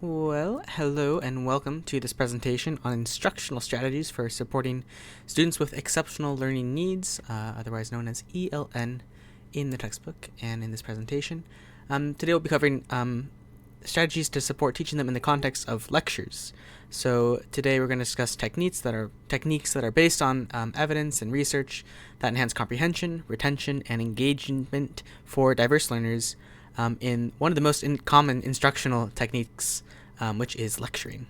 Well, hello and welcome to this presentation on instructional strategies for supporting students with exceptional learning needs, otherwise known as ELN, in the textbook and in this presentation. Today we'll be covering strategies to support teaching them in the context of lectures. So today we're going to discuss techniques that are based on evidence and research that enhance comprehension, retention, and engagement for diverse learners in one of the most common instructional techniques, which is lecturing.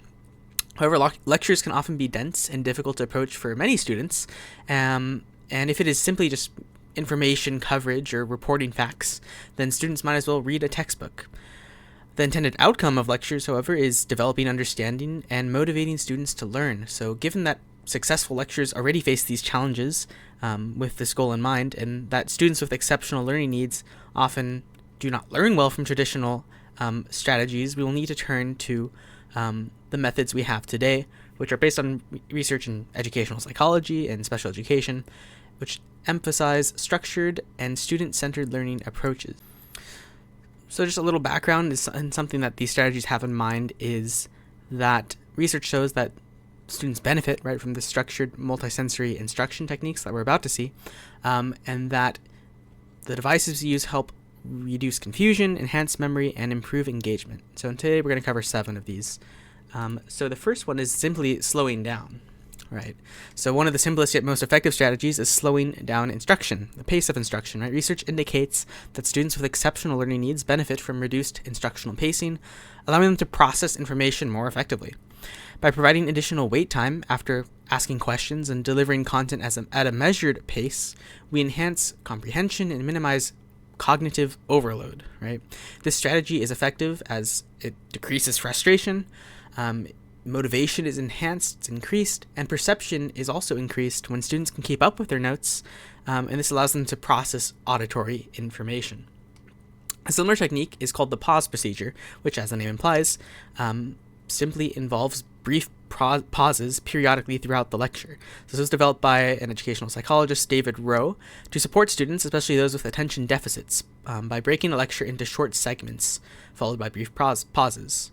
However, lectures can often be dense and difficult to approach for many students, and if it is simply just information coverage or reporting facts, then students might as well read a textbook. The intended outcome of lectures, however, is developing understanding and motivating students to learn. So given that successful lectures already face these challenges with this goal in mind, and that students with exceptional learning needs often do not learn well from traditional strategies, we will need to turn to the methods we have today, which are based on research in educational psychology and special education, which emphasize structured and student-centered learning approaches. So just a little background and something that these strategies have in mind is that research shows that students benefit from the structured multisensory instruction techniques that we're about to see, and that the devices we use help reduce confusion, enhance memory, and improve engagement. So today we're going to cover 7 of these. So the first one is simply slowing down. Right. So one of the simplest yet most effective strategies is slowing down instruction, the pace of instruction. Right. Research indicates that students with exceptional learning needs benefit from reduced instructional pacing, allowing them to process information more effectively. By providing additional wait time after asking questions and delivering content at a measured pace, we enhance comprehension and minimize cognitive overload. Right. This strategy is effective as it decreases frustration. Motivation is enhanced, it's increased, and perception is also increased when students can keep up with their notes, and this allows them to process auditory information. A similar technique is called the pause procedure, which, as the name implies, simply involves brief pauses periodically throughout the lecture. This was developed by an educational psychologist, David Rowe, to support students, especially those with attention deficits, by breaking a lecture into short segments, followed by brief pauses.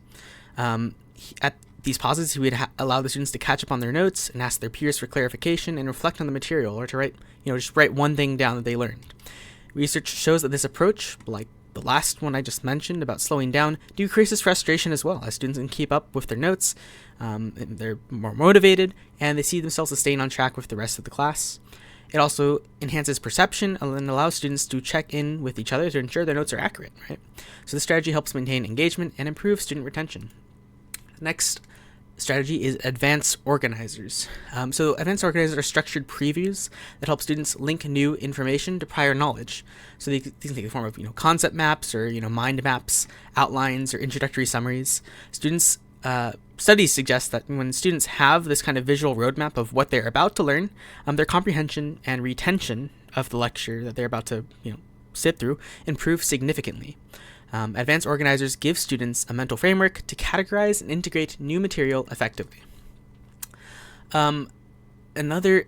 At these pauses, he would allow the students to catch up on their notes and ask their peers for clarification and reflect on the material, or to write one thing down that they learned. Research shows that this approach, like the last one I just mentioned about slowing down, decreases frustration as well, as students can keep up with their notes, they're more motivated, and they see themselves as staying on track with the rest of the class. It also enhances perception and allows students to check in with each other to ensure their notes are accurate. Right? So this strategy helps maintain engagement and improve student retention. Next strategy is advanced organizers. So advanced organizers are structured previews that help students link new information to prior knowledge. So these can take the form of concept maps or mind maps, outlines, or introductory summaries. Studies suggest that when students have this kind of visual roadmap of what they're about to learn, their comprehension and retention of the lecture that they're about to sit through improve significantly. Advanced organizers give students a mental framework to categorize and integrate new material effectively. Another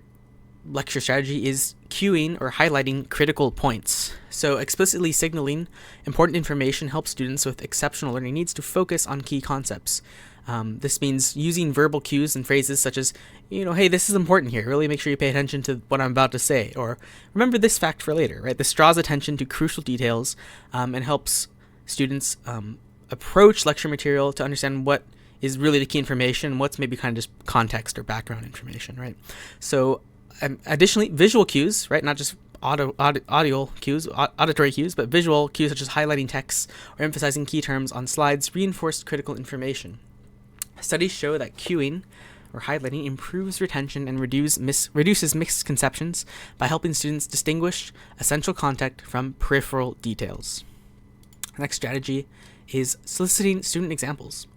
lecture strategy is cueing or highlighting critical points. So explicitly signaling important information helps students with exceptional learning needs to focus on key concepts. This means using verbal cues and phrases such as, hey, this is important here. Really make sure you pay attention to what I'm about to say. Or remember this fact for later, right? This draws attention to crucial details and helps students approach lecture material to understand what is really the key information, what's maybe kind of just context or background information, right? So additionally, visual cues, right? Not just auditory cues, but visual cues such as highlighting text or emphasizing key terms on slides reinforce critical information. Studies show that cueing or highlighting improves retention and reduces misconceptions by helping students distinguish essential content from peripheral details. The next strategy is soliciting student examples.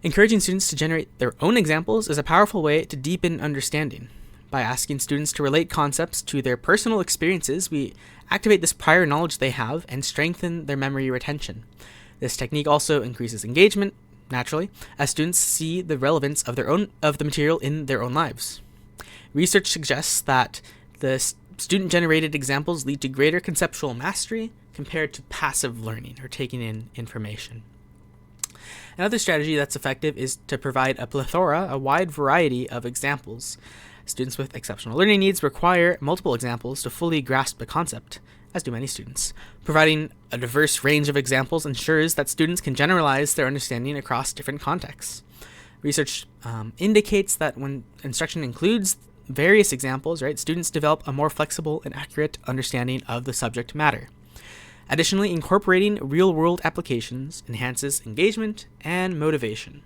Encouraging students to generate their own examples is a powerful way to deepen understanding. By asking students to relate concepts to their personal experiences, we activate this prior knowledge they have and strengthen their memory retention. This technique also increases engagement, naturally, as students see the relevance of the material in their own lives. Research suggests that the student-generated examples lead to greater conceptual mastery compared to passive learning or taking in information. Another strategy that's effective is to provide a wide variety of examples. Students with exceptional learning needs require multiple examples to fully grasp the concept, as do many students. Providing a diverse range of examples ensures that students can generalize their understanding across different contexts. Research indicates that when instruction includes various examples, right, students develop a more flexible and accurate understanding of the subject matter. Additionally, incorporating real-world applications enhances engagement and motivation.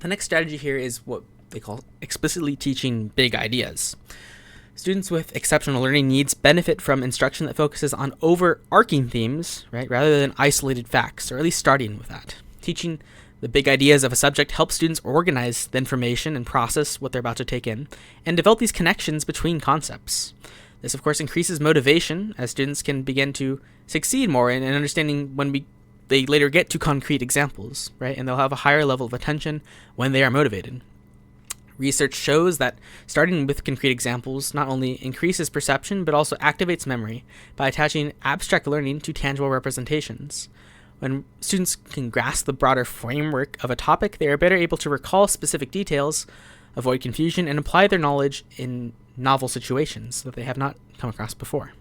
The next strategy here is what they call explicitly teaching big ideas. Students with exceptional learning needs benefit from instruction that focuses on overarching themes, right, rather than isolated facts, or at least starting with that. Teaching the big ideas of a subject helps students organize the information and process what they're about to take in, and develop these connections between concepts. This, of course, increases motivation, as students can begin to succeed more in understanding when they later get to concrete examples, right, and they'll have a higher level of attention when they are motivated. Research shows that starting with concrete examples not only increases perception, but also activates memory by attaching abstract learning to tangible representations. When students can grasp the broader framework of a topic, they are better able to recall specific details, avoid confusion, and apply their knowledge in novel situations that they have not come across before.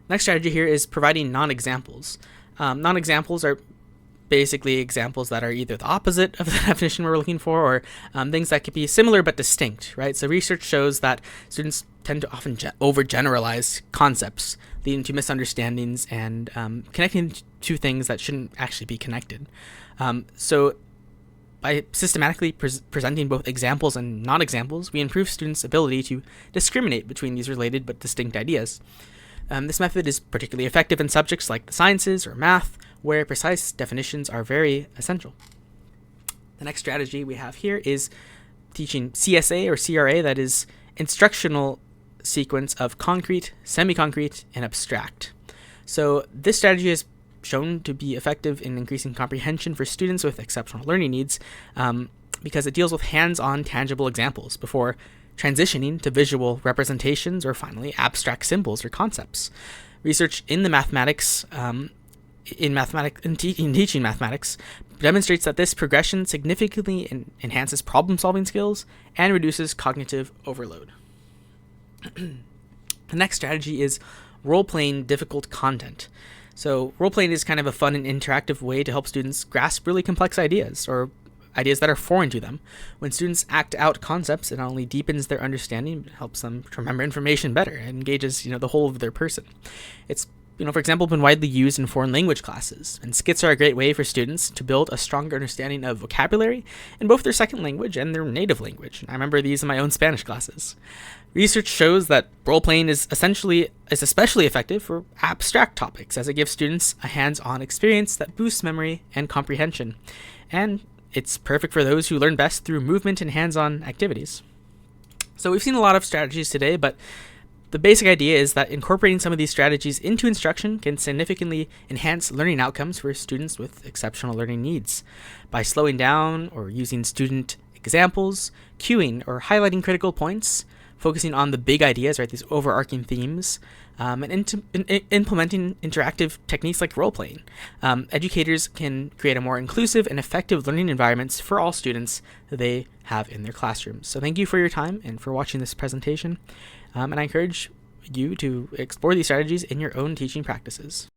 Next strategy here is providing non-examples. Non-examples are basically examples that are either the opposite of the definition we're looking for, or things that could be similar but distinct, right? So research shows that students tend to often overgeneralize concepts, leading to misunderstandings and connecting to things that shouldn't actually be connected. So by systematically presenting both examples and non-examples, we improve students' ability to discriminate between these related but distinct ideas. This method is particularly effective in subjects like the sciences or math, where precise definitions are very essential. The next strategy we have here is teaching CSA or CRA, that is instructional sequence of concrete, semi-concrete, and abstract. So this strategy is shown to be effective in increasing comprehension for students with exceptional learning needs because it deals with hands-on tangible examples before transitioning to visual representations or finally abstract symbols or concepts. Research in the mathematics in teaching mathematics demonstrates that this progression significantly enhances problem-solving skills and reduces cognitive overload. The next strategy is role-playing difficult content. So role-playing is kind of a fun and interactive way to help students grasp really complex ideas or ideas that are foreign to them. When students act out concepts, it not only deepens their understanding, but helps them to remember information better and engages, the whole of their person. It's for example, been widely used in foreign language classes, and skits are a great way for students to build a stronger understanding of vocabulary in both their second language and their native language. I remember these in my own Spanish classes. Research shows that role-playing is especially effective for abstract topics, as it gives students a hands-on experience that boosts memory and comprehension, and it's perfect for those who learn best through movement and hands-on activities. So we've seen a lot of strategies today, but the basic idea is that incorporating some of these strategies into instruction can significantly enhance learning outcomes for students with exceptional learning needs. By slowing down or using student examples, cueing or highlighting critical points, focusing on the big ideas, right, these overarching themes, and implementing interactive techniques like role-playing, educators can create a more inclusive and effective learning environments for all students that they have in their classrooms. So thank you for your time and for watching this presentation, and I encourage you to explore these strategies in your own teaching practices.